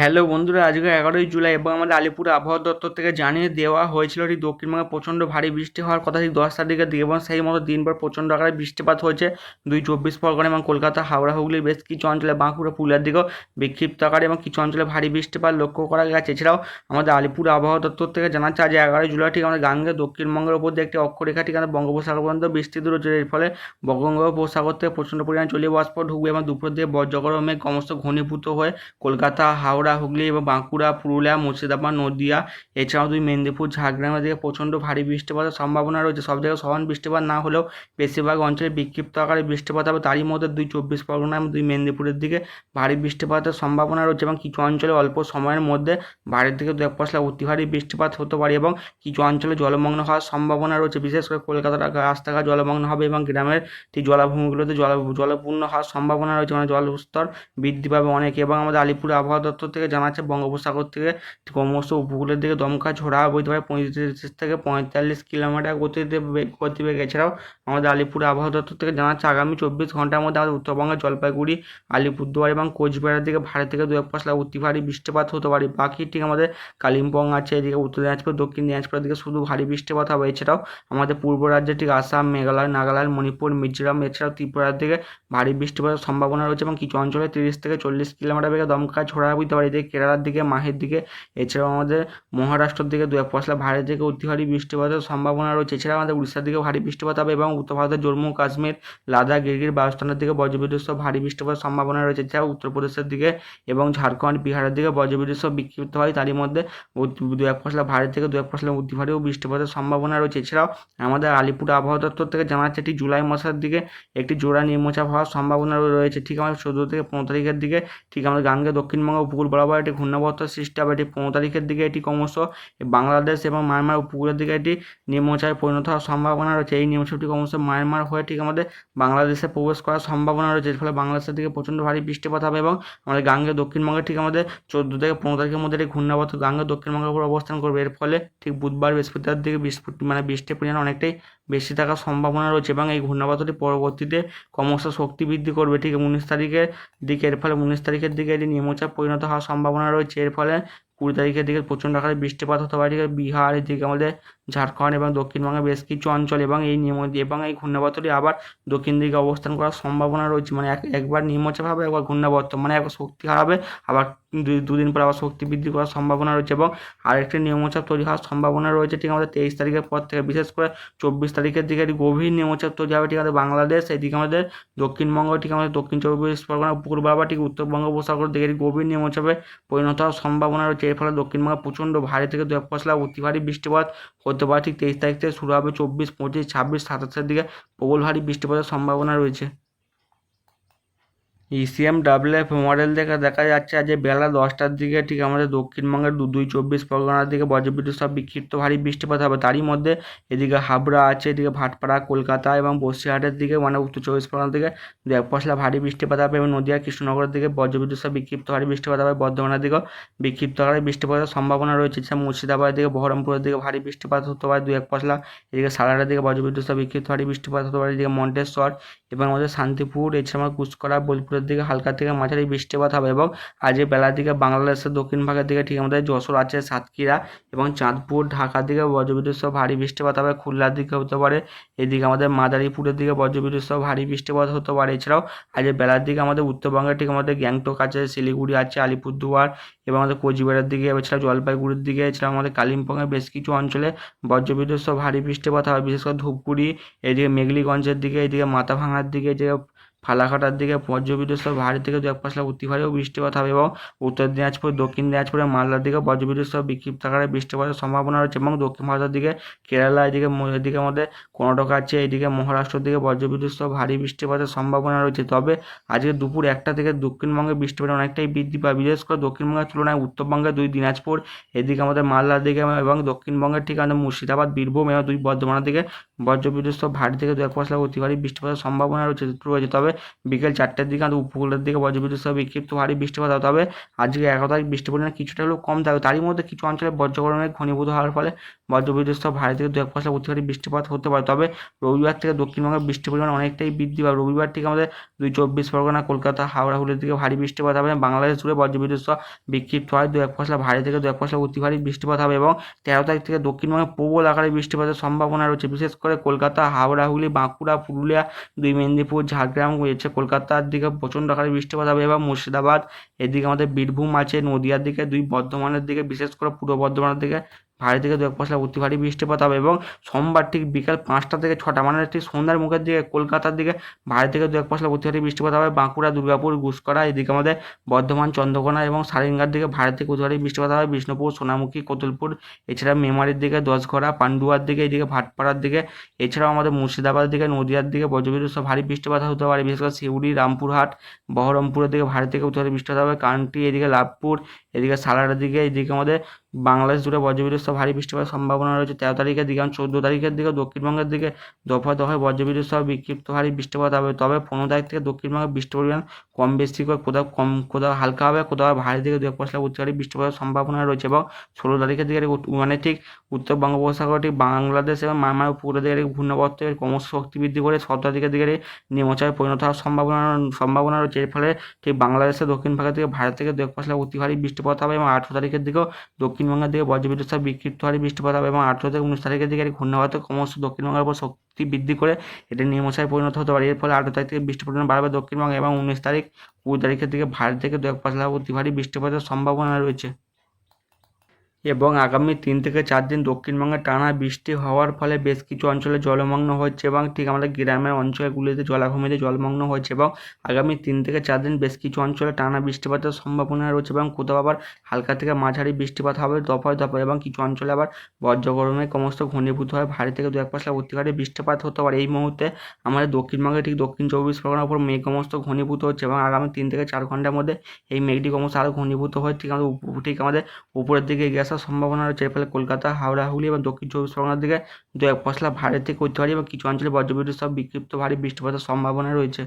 Hello বন্ধুরা, আজকে 11ই জুলাই এবং আমাদের আলিপুর আবহাওয়া দপ্তর থেকে জানিয়ে দেওয়া হয়েছিল ঠিক দক্ষিণবঙ্গে প্রচণ্ড ভারী বৃষ্টি হওয়ার কথা ঠিক 10 তারিখের দিকে, এবং সেই মতো দিনভর প্রচণ্ড আকারে বৃষ্টিপাত হয়েছে 2 চব্বিশ পরগনা এবং কলকাতা, হাওড়া, হুগলির বেশ কিছু অঞ্চলে, বাঁকুড়া, পুরুলিয়ার দিকেও বিক্ষিপ্ত আকারে এবং কিছু অঞ্চলে ভারী বৃষ্টিপাত লক্ষ্য করা গেছে। এছাড়াও আমাদের আলিপুর আবহাওয়া দপ্তর থেকে জানাচ্ছে আজ 11ই জুলাই ঠিক আমাদের গাঙ্গে দক্ষিণবঙ্গের উপর দিয়ে একটি অক্ষরেখা ঠিক আমাদের বঙ্গোপসাগর পর্যন্ত বিস্তৃত রয়েছে। এর ফলে বঙ্গোপসাগর থেকে প্রচণ্ড পরিমাণে জলীয় বাষ্প ঢুকবে এবং দুপুর দিয়ে বজ্রগড় মেঘ ক্রমশ ঘনীভূত হয়ে কলকাতা, হাওড়া, হুগলি এবং বাঁকুড়া, পুরুলিয়া, মুর্শিদাবাদ, নদিয়া, এছাড়াও মেদিনীপুর, ঝাড়গ্রামের দিকে প্রচণ্ড ভারী বৃষ্টিপাতের সম্ভাবনা রয়েছে। সব জায়গায় সমান বৃষ্টিপাত না হলেও বেশিরভাগ অঞ্চলে বিক্ষিপ্ত আকারে বৃষ্টিপাত হবে। তারই মধ্যে 2 চব্বিশ পরগনা এবং মেদিনীপুরের দিকে ভারী বৃষ্টিপাতের সম্ভাবনা রয়েছে এবং কিছু অঞ্চলে অল্প সময়ের মধ্যে ভারী থেকে 2-1 পশলা অতি ভারী বৃষ্টিপাত হতে পারে এবং কিছু অঞ্চলে জলমগ্ন হওয়ার সম্ভাবনা রয়েছে। বিশেষ করে কলকাতার রাস্তাঘাট জলমগ্ন হবে এবং গ্রামের ঠিক জলাভূমিগুলোতে জলপূর্ণ হওয়ার সম্ভাবনা রয়েছে, মানে জলস্তর বৃদ্ধি পাবে অনেক। এবং আমাদের আলিপুর আবহাওয়া দপ্তর থেকে জানাচ্ছে বঙ্গোপসাগর থেকে ক্রমশ উপকূলের দিকে দমকা ঝোড়া বইতে পারে 35 থেকে 45 কিলোমিটার গতিবেগ। এছাড়াও আমাদের আলিপুর আবহাওয়া দপ্তর থেকে জানাচ্ছে আগামী 24 ঘন্টার মধ্যে আমাদের উত্তরবঙ্গের জলপাইগুড়ি, আলিপুরদুয়ার এবং কোচবিহারের দিকে ভারী থেকে 2-1 পশলা অতি ভারী বৃষ্টিপাত হতে পারে। বাকি ঠিক আমাদের কালিম্পং আছে, এদিকে উত্তর দিনাজপুর, দক্ষিণ দিনাজপুরের দিকে শুধু ভারী বৃষ্টিপাত হবে। এছাড়াও আমাদের পূর্ব রাজ্যে ঠিক আসাম, মেঘালয়, নাগাল্যান্ড, মণিপুর, মিজোরাম, এছাড়াও ত্রিপুরার দিকে ভারী বৃষ্টিপাতের সম্ভাবনা রয়েছে এবং কিছু অঞ্চলে 30 থেকে 40 কিলোমিটার বেগে দমকা ঝোড়া বইতে পারে। এদিকে কেরালার দিকে, মাহের দিকে, এছাড়াও আমাদের মহারাষ্ট্রের দিকে 2-1 পশলা ভারী থেকে অতি ভারী বৃষ্টিপাতের সম্ভাবনা রয়েছে। এছাড়াও আমাদের উড়িষ্যার দিকে ভারী বৃষ্টিপাত হবে এবং উত্তর ভারতের জম্মু কাশ্মীর, লাদাখ, গিরগির, বালুস্তানের দিকে বজ্রবিদ্যুৎ সহ ভারী বৃষ্টিপাতের সম্ভাবনা রয়েছে। এছাড়াও উত্তরপ্রদেশের দিকে এবং ঝাড়খণ্ড, বিহারের দিকে বজ্রবিদ্যুৎ সহ বিক্ষিপ্ত হয়, তারই মধ্যে 2-1 পশলা ভারী থেকে 2-1 পশলা অতি ভারীও বৃষ্টিপাতের সম্ভাবনা রয়েছে। এছাড়াও আমাদের আলিপুর আবহাওয়া দপ্তর থেকে জানাচ্ছে এটি জুলাই মাসের দিকে একটি জোড়া নিম্নচাপ হওয়ার সম্ভাবনা রয়েছে। ঠিক আমাদের 14 থেকে 15 তারিখের দিকে ঠিক আমাদের গাঙ্গে দক্ষিণবঙ্গ উপকূল বরাবর একটি ঘূর্ণাবর্ত সৃষ্টি হবে। এটি 15 তারিখের দিকে এটি ক্রমশ বাংলাদেশ এবং মায়ানমার উপকূলের দিকে এটি নিম্নচাপে পরিণত হওয়ার সম্ভাবনা রয়েছে। এই নিম্নচাপটি ক্রমশ মায়ানমার হয়ে ঠিক আমাদের বাংলাদেশে প্রবেশ করার সম্ভাবনা রয়েছে। এর ফলে বাংলাদেশের দিকে প্রচণ্ড ভারী বৃষ্টিপাত হবে এবং আমাদের গাঙ্গে দক্ষিণবঙ্গে ঠিক আমাদের 14 থেকে 15 তারিখের মধ্যে একটি ঘূর্ণাবর্ত গাঙ্গে দক্ষিণবঙ্গের উপর অবস্থান করবে। এর ফলে ঠিক বুধবার, বৃহস্পতিবার দিকে বৃষ্টির পরিমাণ অনেকটাই বেশি থাকার সম্ভাবনা রয়েছে এবং এই ঘূর্ণাবর্তটি পরবর্তীতে ক্রমশ শক্তি বৃদ্ধি করবে ঠিক 19 তারিখের দিকে। এর ফলে 19 তারিখের দিকে এটি নিম্নচাপ পরিণত হওয়ার সম্ভাবনা রয়েছে। এর ফলে 20 তারিখের দিকে প্রচণ্ড আকারে বৃষ্টিপাত হতে পারে ঠিক বিহার, এদিকে আমাদের ঝাড়খণ্ড এবং দক্ষিণবঙ্গের বেশ কিছু অঞ্চল এবং এই ঘূর্ণাবর্তটি আবার দক্ষিণ দিকে অবস্থান করার সম্ভাবনা রয়েছে। মানে একবার নিম্নচাপ হবে, একবার ঘূর্ণাবর্ত, মানে একবার শক্তি হারাবে, আবার দুদিন পর আবার শক্তি বৃদ্ধি করার সম্ভাবনা রয়েছে এবং আরেকটি নিম্নচাপ তৈরি হওয়ার সম্ভাবনা রয়েছে ঠিক আমাদের 23 তারিখের পর থেকে। বিশেষ করে 24 তারিখের দিকে একটি গভীর নিম্নচাপ তৈরি হবে ঠিক আমাদের বাংলাদেশ, এদিকে আমাদের দক্ষিণবঙ্গ, ঠিক আমাদের দক্ষিণ 24 পরগনা উপকূল বরাবর ঠিক উত্তর বঙ্গোপসাগর দিকে একটি গভীর নিম্নচাপে পরিণত হওয়ার সম্ভাবনা রয়েছে। এর ফলে দক্ষিণবঙ্গে প্রচণ্ড ভারী থেকে 2-1 পশলা অতি ভারী বৃষ্টিপাত হতে পারে। ঠিক 23 তারিখ থেকে শুরু হবে, 24, 25, 26, 27-এর দিকে প্রবল ভারী বৃষ্টিপাতের সম্ভাবনা রয়েছে। ECMWF মডেল থেকে দেখা যাচ্ছে আজ বেলা 10টার দিকে ঠিক আমাদের দক্ষিণবঙ্গের 2-24 পরগনার দিকে বজ্রবিদ্যুৎ সহ বিক্ষিপ্ত ভারী বৃষ্টিপাত হবে। তারই মধ্যে এদিকে হাবড়া আছে, এদিকে ভাটপাড়া, কলকাতা এবং বসিরহাটের দিকে, মানে উত্তর 24 পরগনার দিকে 2-1 পশলা ভারী বৃষ্টিপাত হবে এবং নদিয়া, কৃষ্ণনগরের দিকে বজ্রবিদ্যুৎ সহ বিক্ষিপ্ত ভারী বৃষ্টিপাত হবে। বর্ধমানের দিকেও বিক্ষিপ্ত ভারী বৃষ্টিপাতের সম্ভাবনা রয়েছে। এছাড়া মুর্শিদাবাদের দিকে, বহরমপুরের দিকে ভারী বৃষ্টিপাত হতে পারে 2-1 পশলা। এদিকে সালারের দিকে বজ্রবিদ্যুৎ সহ বিক্ষিপ্ত ভারী বৃষ্টিপাত হতে পারে। এদিকে মন্তেশ্বর এবং আমাদের শান্তিপুর, এছাড়া কুচকরা, বোলপুরের দিকে হালকা থেকে মাঝারি বৃষ্টিপাত হবে এবং আজ বেলার দিকে বাংলাদেশের দক্ষিণ ভাগের দিকে ঠিক আমাদের যশোর আছে, সাতক্ষীরা এবং চাঁদপুর, ঢাকার দিকে বজ্রবিদ্যুৎ সহ ভারী বৃষ্টিপাত হবে। খুলনার দিকে হতে পারে, এদিকে আমাদের মাদারীপুরের দিকে বজ্রবিদ্যুৎ সহ ভারী বৃষ্টিপাত হতে পারে। এছাড়াও আজ বেলার দিকে আমাদের উত্তরবঙ্গে ঠিক আমাদের গ্যাংটক আছে, শিলিগুড়ি আছে, আলিপুরদুয়ার এবং আমাদের কোচবিহারের দিকে, এছাড়া জলপাইগুড়ির দিকে, এছাড়া আমাদের কালিম্পংয়ের বেশ কিছু অঞ্চলে বজ্রবিদ্যুৎ সহ ভারী বৃষ্টিপাত হবে। বিশেষ করে ধূপগুড়ি, এদিকে মেঘলিগঞ্জের দিকে, এদিকে মাথাভাঙার দিকে, যে ফালাকাটার দিকে বজ্রবিদ্যুৎ সহ ভারী থেকে 2-1 পশলা অতি ভারীও বৃষ্টিপাত হবে এবং উত্তর দিনাজপুর, দক্ষিণ দিনাজপুর এবং মালদার দিকে বজ্রবিদ্যুৎ সহ বিক্ষিপ্ত আকারে বৃষ্টিপাতের সম্ভাবনা রয়েছে এবং দক্ষিণ ভারতের দিকে কেরালা, এদিকে আমাদের কর্ণাটক আছে, এদিকে মহারাষ্ট্রের দিকে বজ্রবিদ্যুৎ সহ ভারী বৃষ্টিপাতের সম্ভাবনা রয়েছে। তবে আজকে দুপুর 1টা থেকে দক্ষিণবঙ্গে বৃষ্টিপাত অনেকটাই বৃদ্ধি পায়। বিশেষ করে দক্ষিণবঙ্গের তুলনায় উত্তরবঙ্গে 2 দিনাজপুর, এদিকে আমাদের মালদার দিকে এবং দক্ষিণবঙ্গের ঠিক আমাদের মুর্শিদাবাদ, বীরভূম এবং 2 বর্ধমানের দিকে বজ্রবিদ্যুৎ সহ ভারী থেকে 2-5 অতি ভারী বৃষ্টিপাতের সম্ভাবনা রয়েছে। তবে বিকেল 4টের দিকে আমাদের উপকূলের দিকে বজ্রবিদ্যুৎ সহ বিক্ষিপ্ত ভারী বৃষ্টিপাত হবে। তবে আজকে 11 তারিখ বৃষ্টির পরিমাণ কিছুটা হলেও কম থাকবে। তারই মধ্যে কিছু অঞ্চলে বজ্রগর্ভে ঘনীভূত হওয়ার ফলে বজ্রবিদ্যুৎ সহ ভারী থেকে 2-5 অতি ভারী বৃষ্টিপাত হতে পারে। তবে রবিবার থেকে দক্ষিণবঙ্গের বৃষ্টির পরিমাণ অনেকটাই বৃদ্ধি পাবে। রবিবার থেকে আমাদের 24 পরগনা, কলকাতা, হাওড়া, হুগলির দিকে ভারী বৃষ্টিপাত হবে। বাংলাদেশ জুড়ে বজ্রবিদ্যুৎ সহ বিক্ষিপ্ত হয় 2-1 ভারী থেকে 2-1 অতি ভারী বৃষ্টিপাত হবে এবং 13 তারিখ থেকে দক্ষিণবঙ্গে প্রবল আকারে বৃষ্টিপাতের সম্ভাবনা রয়েছে। বিশেষ করে কলকাতা, হাওড়া, হুগলি, বাঁকুড়া, পুরুলিয়া, 2 মেদিনীপুর, ঝাড়গ্রাম রয়েছে। কলকাতার দিকে প্রচণ্ড আকারে বৃষ্টিপাত হবে এবং মুর্শিদাবাদ, এদিকে আমাদের বীরভূম আছে, নদিয়ার দিকে, 2 বর্ধমানের দিকে, বিশেষ করে পূর্ব বর্ধমানের দিকে ভারী থেকে 2-1 অতি ভারী বৃষ্টিপাত হবে এবং সোমবার ঠিক বিকাল 5টা থেকে 6টা মানে ঠিক সন্ধ্যার মুখের দিকে কলকাতার দিকে ভারী থেকে 2-1 অতি ভারী বৃষ্টিপাত হবে। বাঁকুড়া, দুর্গাপুর, গুসকরা, এদিকে আমাদের বর্ধমান, চন্দ্রকোনা এবং সারেঙ্গার দিকে ভারী থেকে অতি ভারী বৃষ্টিপাত হবে। বিষ্ণুপুর, সোনামুখী, কোতুলপুর, এছাড়া মেমারির দিকে, দশঘরা, পান্ডুয়ার দিকে, এদিকে ভাটপাড়ার দিকে, এছাড়াও আমাদের মুর্শিদাবাদের দিকে, নদিয়ার দিকে বজ্রবিদ্যুৎ সহ ভারী বৃষ্টিপাত হতে পারে। বিশেষ করে সিউড়ি, রামপুরহাট, বহরমপুরের দিকে ভারী থেকে অতি ভারী বৃষ্টিপাত হবে। কান্টি, এদিকে লাভপুর, এদিকে সালারের দিকে, এদিকে আমাদের বাংলাদেশ জুড়ে বজ্রবিদ্যুৎ সহ ভারী বৃষ্টিপাতের সম্ভাবনা রয়েছে। 13 তারিখের দিকে এবং 14 তারিখের দিকে দক্ষিণবঙ্গের দিকে দফায় দফায় বজ্রবিদ্যুৎ সহ বিক্ষিপ্ত ভারী বৃষ্টিপাত হবে। তবে 15 তারিখ থেকে দক্ষিণবঙ্গের বৃষ্টির পরিমাণ কম বেশি করে কোথাও কম, কোথাও হালকা হবে, কোথাও ভারী থেকে 2-1 অতি ভারী বৃষ্টিপাতের সম্ভাবনা রয়েছে এবং 16 তারিখের দিকে মানে ঠিক উত্তর বঙ্গোপসাগর, ঠিক বাংলাদেশ এবং মায়ানমার উপকূলের দিকে ঘূর্ণাবর্তের ক্রমশ শক্তি বৃদ্ধি করে 17 তারিখের দিকে নিম্নচাপে পরিণত হওয়ার সম্ভাবনা রয়েছে। এর ফলে ঠিক বাংলাদেশের দক্ষিণ ভাগের দিকে ভারী থেকে 2-1 অতি ভারী বৃষ্টিপাত হবে এবং 18 তারিখের দিকেও দক্ষিণবঙ্গের দিকে বজ্রবিদ্যুৎ সহ বিক্ষিপ্ত ভারী বৃষ্টিপাত হবে এবং 18 থেকে 19 তারিখের দিকে ঘূর্ণাবর্ত ক্রমশ দক্ষিণবঙ্গের উপর শক্তি বৃদ্ধি করে এটি নিম্নচাপে পরিণত হতে পারে। এর ফলে 18 তারিখ থেকে বৃষ্টির পরিমাণ বাড়বে দক্ষিণবঙ্গে এবং 19 তারিখ, 20 তারিখের দিকে ভারী থেকে 2-1 অতি ভারী বৃষ্টিপাতের সম্ভাবনা রয়েছে। এবং আগামী 3 থেকে 4 দিন দক্ষিণবঙ্গে টানা বৃষ্টি হওয়ার ফলে বেশ কিছু অঞ্চলে জলমগ্ন হচ্ছে এবং ঠিক আমাদের গ্রামের অঞ্চলগুলিতে জলাভূমিতে জলমগ্ন হচ্ছে এবং আগামী 3 থেকে 4 দিন বেশ কিছু অঞ্চলে টানা বৃষ্টিপাতের সম্ভাবনা রয়েছে এবং কোথাও আবার হালকা থেকে মাঝারি বৃষ্টিপাত হবে দফায় দফায় এবং কিছু অঞ্চলে আবার বজ্রগর্ভে ক্রমশ ঘনীভূত হয় ভারী থেকে 2-1 অতি ভারী বৃষ্টিপাত হতে পারে। এই মুহূর্তে আমাদের দক্ষিণবঙ্গে ঠিক দক্ষিণ 24 পরগনার উপর মেঘ ক্রমশ ঘনীভূত হচ্ছে এবং আগামী 3 থেকে 4 ঘন্টার মধ্যে এই মেঘটি ক্রমশ আরও ঘনীভূত হয়ে ঠিক আমাদের উপরের দিকে এগিয়ে আসার সম্ভাবনা রয়েছে। এর ফলে কলকাতা, হাওড়া, হুগলি এবং দক্ষিণ 24 পরগনার দিকে 2-1 ভারী থেকে অতি ভারী এবং কিছু অঞ্চলে বজ্রবিদ্যুৎ সহ বিক্ষিপ্ত ভারী বৃষ্টিপাতের সম্ভাবনা রয়েছে।